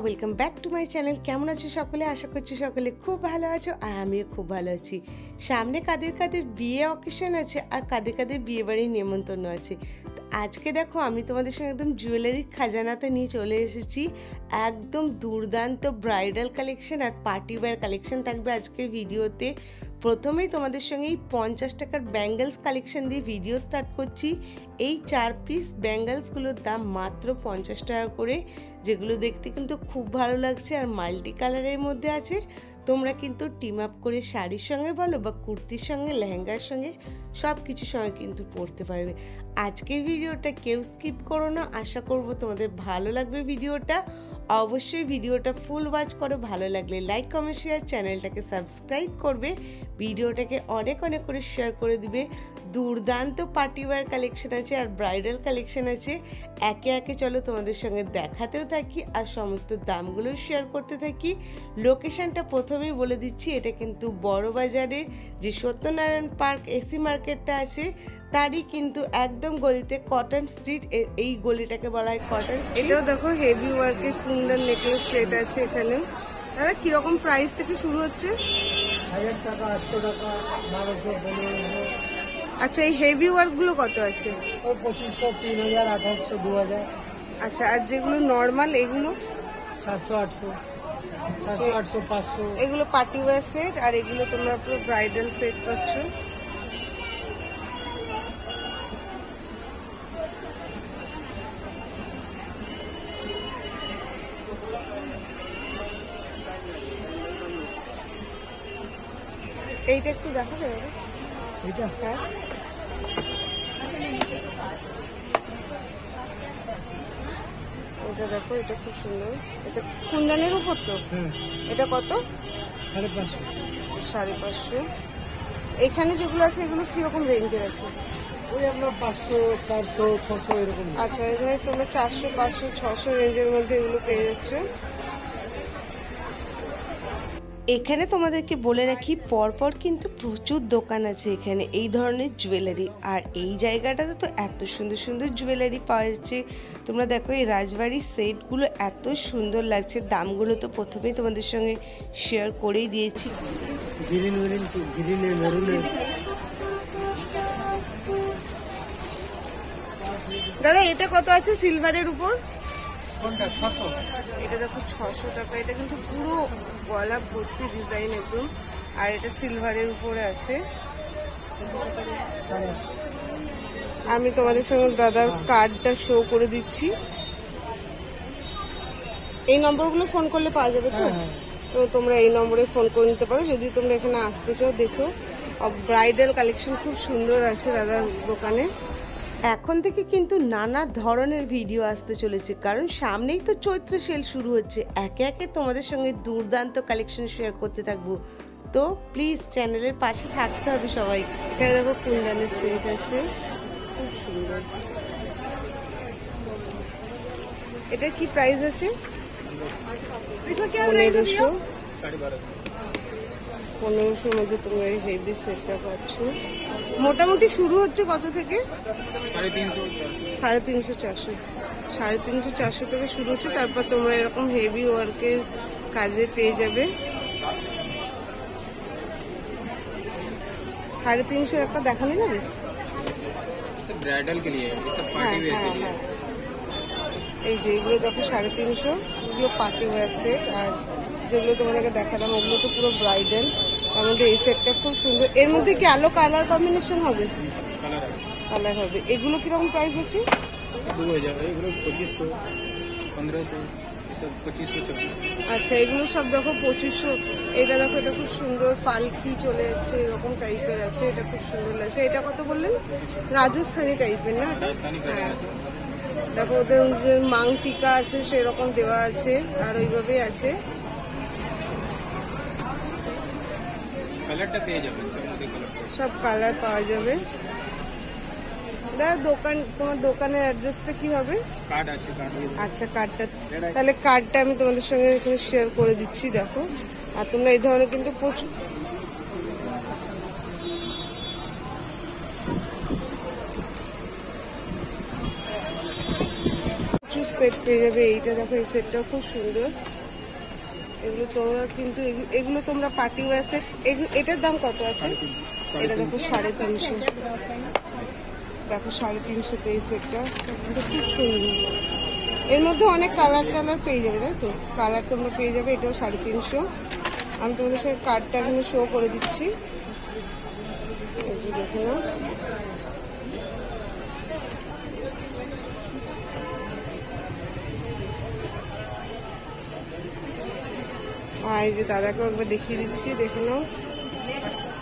Welcome back to my channel. কেমন আছো সকলে? আশা করছি সকলে খুব ভালো আছো আর আমিও খুব ভালো আছি। সামনে কাদের কাদের বিয়ে অকেশন আছে আর কাদের কাদের বিয়ে বাড়ির নেমন্তন্ন আছে। তো আজকে দেখো আমি তোমাদের সঙ্গে একদম জুয়েলারির খাজানাতে নিয়ে চলে এসেছি। একদম দুর্দান্ত ব্রাইডাল কালেকশন আর পার্টি ওয়্যার কালেকশন থাকবে আজকের ভিডিওতে। প্রথমেই তোমাদের সঙ্গে এই 50 টাকার ব্যাঙ্গেলস কালেকশন দিয়ে ভিডিও স্টার্ট করছি। এই 4 পিস ব্যাঙ্গেলসগুলোর দাম মাত্র 50 টাকা করে, যেগুলো দেখতে কিন্তু খুব ভালো লাগছে আর মাল্টি কালারের মধ্যে আছে। তোমরা কিন্তু টিম আপ করে শাড়ির সঙ্গে বলো বা কুর্তির সঙ্গে, লেহেঙ্গার সঙ্গে সব কিছুর সঙ্গে কিন্তু পরতে পারবে। আজকের ভিডিওটা কেউ স্কিপ করো না, আশা করব তোমাদের ভালো লাগবে ভিডিওটা। অবশ্যই ভিডিওটা ফুল ওয়াচ করো, ভালো লাগলে লাইক কমেন্ট শেয়ার, চ্যানেলটাকে সাবস্ক্রাইব করবে, ভিডিওটাকে অনেক অনেক করে শেয়ার করে দিবে। দুর্দান্ত পার্টি ওয়্যার কালেকশন আছে আর ব্রাইডাল কালেকশন আছে। একে একে চলো তোমাদের সঙ্গে দেখাতেও থাকি আর সমস্ত দামগুলো শেয়ার করতে থাকি। লোকেশনটা প্রথমেই বলে দিচ্ছি, এটা কিন্তু বড় বাজারে যে সত্যনারায়ণ পার্ক এসি মার্কেটটা আছে তারই কিন্তু একদম গলিতে কটন স্ট্রিট, এই গলিটাকে বলা হয় কটন। এটাও দেখো হেভি ওয়ার্কের কুন্দন নেকলেস সেট আছে এখানে। দাদা কিরকম প্রাইস থেকে শুরু হচ্ছে? 1000 টাকা, 800 টাকা, 1200, 1500। আচ্ছা, এই হেভি ওয়ার্ক গুলো কত আছে? ওই 2500, 3000, 2800, 2000। আচ্ছা, আর যেগুলো নর্মাল এগুলো 700, 800, 700, 800, 500। এগুলো পার্টি ওয়্যার সেট আর এগুলো তোমরা পুরো ব্রাইডাল সেট পাচ্ছ। এইটা একটু দেখা যাবে? এটা হ্যাঁ, এটা দেখো, এটা খুব সুন্দর। এটা কুন্দনের উপর তো? এটা কত? 550। 550। এখানে যেগুলো আছে এগুলো কিরকম রেঞ্জের আছে? ওই আপনার 500, 400, 600 এরকম। আচ্ছা, এখানে তোমরা 400, 500, 600 রেঞ্জের মধ্যে এগুলো পেয়ে যাচ্ছে। এখানে তোমাদেরকে বলে রাখি, পরপর কিন্তু প্রচুর দোকান আছে এখানে এই ধরনের জুয়েলারি, আর এই জায়গাটাতে তো এত সুন্দর সুন্দর জুয়েলারি পাওয়া যাচ্ছে। তোমরা দেখো এই রাজবাড়ির সেটগুলো এত সুন্দর লাগছে। দামগুলো তো প্রথমেই তোমাদের সঙ্গে শেয়ার করেই দিয়েছি। দাদা এটা কত আছে সিলভারের উপর? কোনটা? 600। এটা দেখো 600 টাকা। এটা কিন্তু পুরো গলা ভর্তি ডিজাইন একদম, আর এটা সিলভারের উপরে আছে। আমি তোমাদের সঙ্গে দাদার কার্ডটা শো করে দিচ্ছি। এই নম্বরগুলো ফোন করলে পাওয়া যাবে তো? তো তোমরা এই নম্বরে ফোন করে নিতে পারো যদি তোমরা এখানে আসতে চাও। দেখো ব্রাইডাল কালেকশন খুব সুন্দর আছে দাদার দোকানে। এখন থেকে কিন্তু নানা ধরনের ভিডিও আসতে চলেছে, কারণ সামনেই তো চৈত্র সেল শুরু হচ্ছে। একে একে তোমাদের সঙ্গে দুর্দান্ত কালেকশন শেয়ার করতে থাকবো, তো প্লিজ চ্যানেলের পাশে থাকতে হবে সবাই। এখানে দেখো কুন্দনের সেট আছে, খুব সুন্দর। এটা কি প্রাইস আছে? 1500। 1500 মধ্যে তোমরা এই হেভি সেটটা পাচ্ছ। মোটামুটি শুরু হচ্ছে কত থেকে? 350, 400। 350, 400 থেকে শুরু হচ্ছে। তারপর তোমরা এরকম হেভি ওয়ার্কের কাজে পেয়ে যাবে। 350 একটা দেখানো যাবে? ब्राइडल के लिए, ये सब पार्टी वेयर के लिए। এই যে এগুলো দেখো 350, এগুলো পার্টি ওয়্যার সেট। আর যেগুলো তোমাদেরকে দেখালাম ওগুলো তো পুরো ব্রাইডাল। তার মধ্যে এই সেটটা খুব সুন্দর। এর মধ্যে কি আলো কালার কম্বিনেশন হবে? কালার হবে। এগুলো কিরকম প্রাইস আছে? 2000, এগুলো 2500, 1500, এসব 2500, 2400। আচ্ছা, এগুলো সব দেখো 2500। এটা দেখো, এটা খুব সুন্দর, পালকি চলে যাচ্ছে এরকম টাইপের আছে। এটা খুব সুন্দর লাগছে। এটা কত বললেন? রাজস্থানি টাইপের না এটা? হ্যাঁ, দেখো ওদের যে মাং টিকা আছে সেরকম দেওয়া আছে আর ওইভাবেই আছে। কালারটা পেয়ে যাবেন, সব কালার পাওয়া যাবে। দোকান, তোমার দোকানের অ্যাড্রেসটা কি হবে? কার্ড আছে, কার্ড। আচ্ছা, কার্ডটা তাহলে কার্ডটা আমি তোমাদের সঙ্গে এখানে শেয়ার করে দিচ্ছি। দেখো, আর তোমরা এই ধরনের কিন্তু প্রচুর সেট পেয়ে যাবে। এইটা দেখো, এই সেটটাও খুব সুন্দর। এগুলো তোমরা কিন্তু এগুলো তোমরা পার্টি ওয়্যার সেট। এটার দাম কত আছে? এটা দেখো 350। দেখো 350 এই সেটটা খুব সুন্দর। এর মধ্যে অনেক কালার টালার পেয়ে যাবে, তাই তো? কালার তোমরা পেয়ে যাবে। এটাও 350। আমি তোমাদের সাথে কার্ডটা এখানে শো করে দিচ্ছি, এই যে দেখো। আর এই যে দাদাকেও একবার দেখিয়ে দিচ্ছি, দেখে নাও।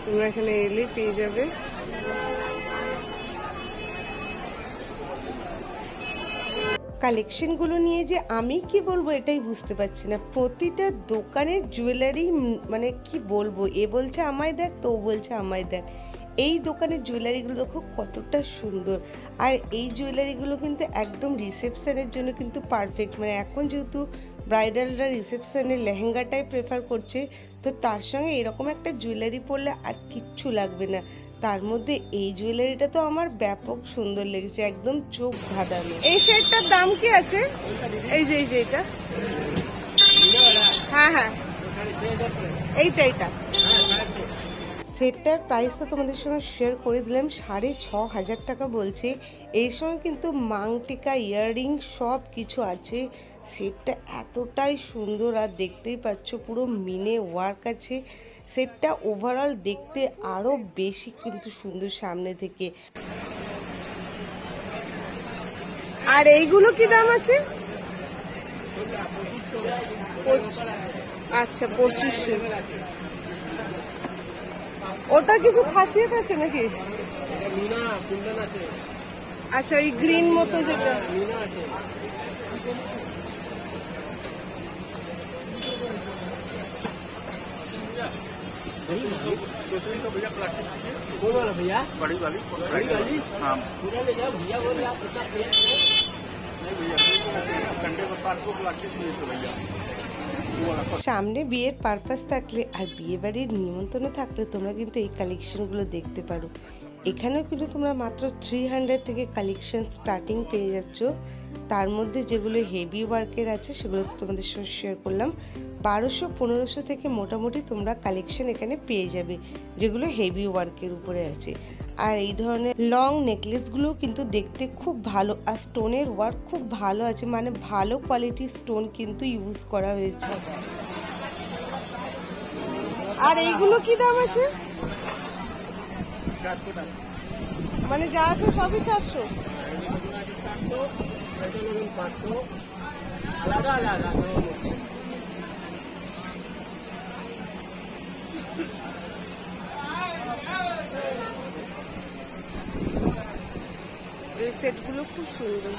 তোমরা এখানে এলে পেয়ে যাবে। কালেকশনগুলো নিয়ে যে আমি কি বলবো এটাই বুঝতে পারছি না। প্রতিটা দোকানের জুয়েলারি মানে কি বলবো, এ বলছে আমায় দেখ, তো ও বলছে আমায় দেখ। এই দোকানের জুয়েলারিগুলো দেখো কতটা সুন্দর। আর এই জুয়েলারিগুলো কিন্তু একদম রিসেপশনের জন্য কিন্তু পারফেক্ট। মানে এখন যেহেতু ব্রাইডালরা রিসেপশনে লেহেঙ্গাটাই প্রেফার করছে, তো তার সঙ্গে এরকম একটা জুয়েলারি পরলে আর কিচ্ছু লাগবে না। তার মধ্যে এই জুয়েলারিটা তো আমার ব্যাপক সুন্দর লেগেছে, একদম চোখ ধাঁধানো। এই সেটটার দাম কি আছে? এই যে এটা, হ্যাঁ এইটা সেটটার প্রাইস তো তোমাদের সঙ্গে শেয়ার করে দিলাম। 6,500 টাকা বলছে। এই সঙ্গে কিন্তু মাংটিকা, ইয়াররিং সব কিছু আছে। সেটটা এতটাই সুন্দর, আর দেখতেই পাচ্ছ পুরো মিনে ওয়ার্ক আছে। সেটটা ওভারঅল দেখতে আরো বেশি কিন্তু সুন্দর সামনে থেকে। আর এইগুলো কি দাম আছে? আচ্ছা 2500। ওটা কিছু খাসিয়ত আছে নাকি? আচ্ছা ওই গ্রিন মতো যেটা। भैया बड़ी वाली हाँ पूरा ले जाओ भैया बोल रहे आप इतना नहीं भैया घंटे पर पार्ट को प्लास्टिक नहीं तो भैया। সামনে বিয়ের পারপাস থাকলে আর বিয়ে বাড়ির নিমন্ত্রণ থাকলে তোমরা কিন্তু এই কালেকশনগুলো দেখতে পারো। এখানেও কিন্তু তোমরা মাত্র 300 থেকে কালেকশন স্টার্টিং পেয়ে যাচ্ছ। তার মধ্যে যেগুলো হেভি ওয়ার্কের আছে সেগুলো তো তোমাদের সঙ্গে শেয়ার করলাম। 1200-1500 থেকে মোটামুটি তোমরা কালেকশন এখানে পেয়ে যাবে, যেগুলো হেভি ওয়ার্কের উপরে আছে। আর এই ধরনের লং নেকলেসগুলো কিন্তু দেখতে খুব ভালো, আর স্টোনের ওয়ার্ক খুব ভালো আছে, মানে ভালো কোয়ালিটির স্টোন কিন্তু ইউজ করা হয়েছে। আর এইগুলো কি দাম আছে? মানে যা আছে সবই 400। এই সেটগুলো খুব সুন্দর।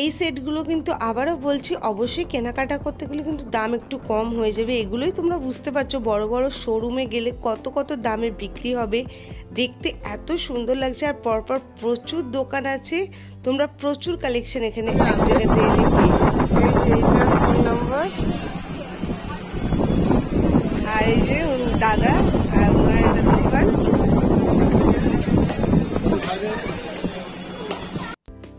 এই সেটগুলো কিন্তু আবারও বলছি, অবশ্যই কেনাকাটা করতে গেলে কিন্তু দাম একটু কম হয়ে যাবে। এগুলোই তোমরা বুঝতে পারছো বড় বড় শোরুমে গেলে কত দামে বিক্রি হবে। দেখতে এত সুন্দর লাগছে, আর পরপর প্রচুর দোকান আছে, তোমরা প্রচুর কালেকশন এখানে এক জায়গাতে এলে পেয়ে যাবে। এই যে এইটা ফোন নম্বর, আর এই যে দাদা ওনার একটা দোকান।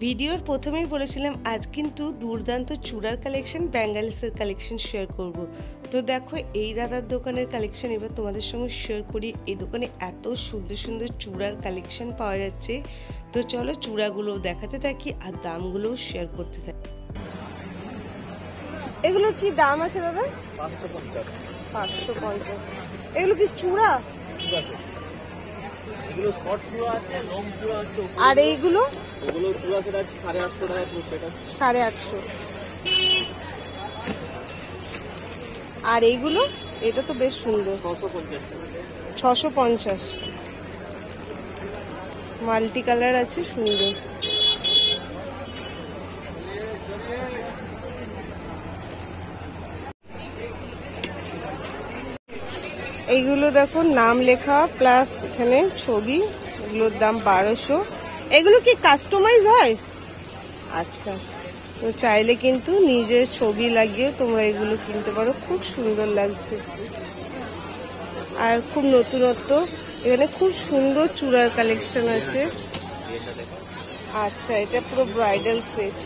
ভিডিওর প্রথমেই বলেছিলাম আজ কিন্তু দুর্দান্ত চূড়ার কালেকশন, ব্যাঙ্গেলসের কালেকশন শেয়ার করব। তো দেখো এই দাদার দোকানের কালেকশন এবার তোমাদের সঙ্গে শেয়ার করি। এই দোকানে এত সুন্দর সুন্দর চূড়ার কালেকশন পাওয়া যাচ্ছে। তো চলো চূড়াগুলো দেখাতে থাকি আর দামগুলোও শেয়ার করতে থাকি। এগুলোর কি দাম আছে দাদা? 550। এগুলো কি চূড়া? এগুলো শর্ট চূড়া আছে, লং চূড়া আছে। আর এইগুলো? ওগুলো চূড়া সেটা 850 টাকা পুরো সেট আছে। 850। আর এইগুলো? এটা তো বেশ সুন্দর। 650 টাকা। 650। মাল্টি কালার আছে, সুন্দর। এইগুলো দেখো নাম লেখা প্লাস এখানে ছবি, এগুলোর দাম 1200। এগুলো কি কাস্টমাইজ হয়? আচ্ছা, তো চাইলে কিন্তু নিজের ছবি লাগিয়ে তোমরা এগুলো কিনতে পারো, খুব সুন্দর লাগছে আর খুব নতুনত্ব। এখানে খুব সুন্দর চূড়ার কালেকশন আছে। আচ্ছা, এটা পুরো ব্রাইডাল সেট।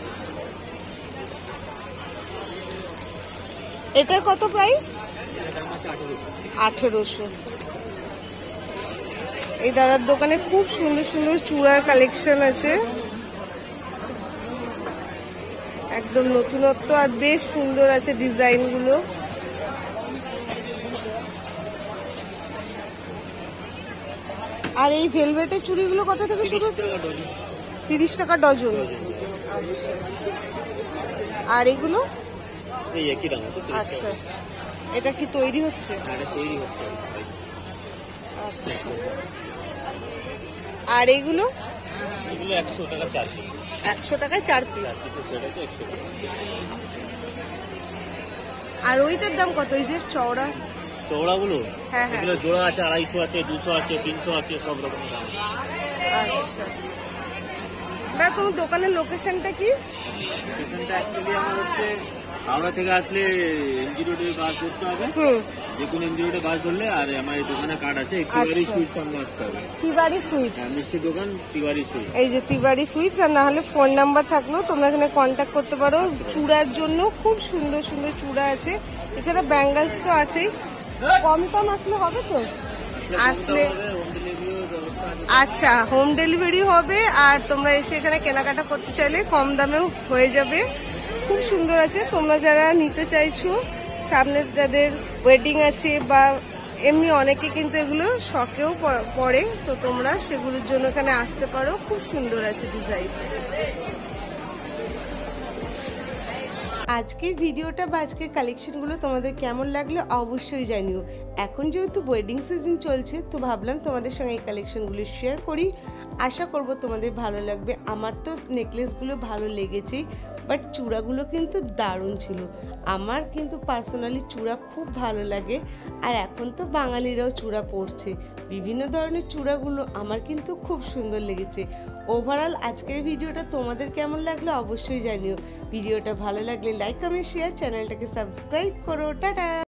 এটার কত প্রাইস? 1800। এই দাদার দোকানে খুব সুন্দর সুন্দর চূড়ার কালেকশন আছে, একদম নতুনত্ব আর বেশ সুন্দর আছে ডিজাইন গুলো। আর এই ভেলভেটের চুড়িগুলো কত থেকে শুরু হচ্ছে? 30 টাকা ডজন। আর এগুলো? আচ্ছা, এটা কি তৈরি হচ্ছে? আচ্ছা। আর এগুলো? 100 টাকা 4 পিস। 100 টাকায় 4 পিস। আর ওইটার দাম কত? ওই যে চওড়া চওড়াগুলো? হ্যাঁ হ্যাঁ। এগুলো জোড়া আছে 250 আছে, 200 আছে, 300 আছে, সব রকম দাম। আচ্ছা, না তোমার দোকানের লোকেশনটা কি? লোকেশনটা অ্যাকচুয়ালি আমার হচ্ছে হাওড়া থেকে আসলে এমজি রোডে বাস ধরতে হবে। যে কোনো এমজি রোডে বাস ধরলে, আর আমার এই দোকানে কার্ড আছে, তিওয়ারি সুইটস সামনে আসতে হবে। তিওয়ারি সুইটস, মিষ্টি দোকান তিওয়ারি সুইটস। এই যে তিওয়ারি সুইটস। আর না হলে ফোন নাম্বার থাকলো, তোমরা এখানে কন্ট্যাক্ট করতে পারো। চূড়ার জন্য খুব সুন্দর সুন্দর চূড়া আছে, এছাড়া ব্যাঙ্গলস তো আছেই। কম টম আসলে হবে তো? আসলে আচ্ছা, হোম ডেলিভারি হবে। আর তোমরা এসে এখানে কেনাকাটা করতে চাইলে কম দামেও হয়ে যাবে। খুব সুন্দর আছে। তোমরা যারা নিতে চাইছো, সামনে যাদের ওয়েডিং আছে বা এমনি অনেকে কিন্তু এগুলো শখেও পড়ে, তো তোমরা সেগুলোর জন্য এখানে আসতে পারো। খুব সুন্দর আছে ডিজাইন। আজকের ভিডিওটা বা আজকের কালেকশনগুলো তোমাদের কেমন লাগলো অবশ্যই জানিও। এখন যেহেতু ওয়েডিং সিজন চলছে, তো ভাবলাম তোমাদের সঙ্গে এই কালেকশনগুলো শেয়ার করি। আশা করব তোমাদের ভালো লাগবে। আমার তো নেকলেসগুলো ভালো লেগেছে, বাট চূড়াগুলো কিন্তু দারুণ ছিল। আমার কিন্তু পার্সোনালি চূড়া খুব ভালো লাগে, আর এখন তো বাঙালিরাও চূড়া পরছে। বিভিন্ন ধরনের চূড়াগুলো আমার কিন্তু খুব সুন্দর লেগেছে। ওভারঅল আজকের ভিডিওটা তোমাদের কেমন লাগলো অবশ্যই জানিও। ভিডিওটা ভালো লাগলে লাইক, কমেন্ট, শেয়ার, চ্যানেলটাকে সাবস্ক্রাইব করো। টাটা।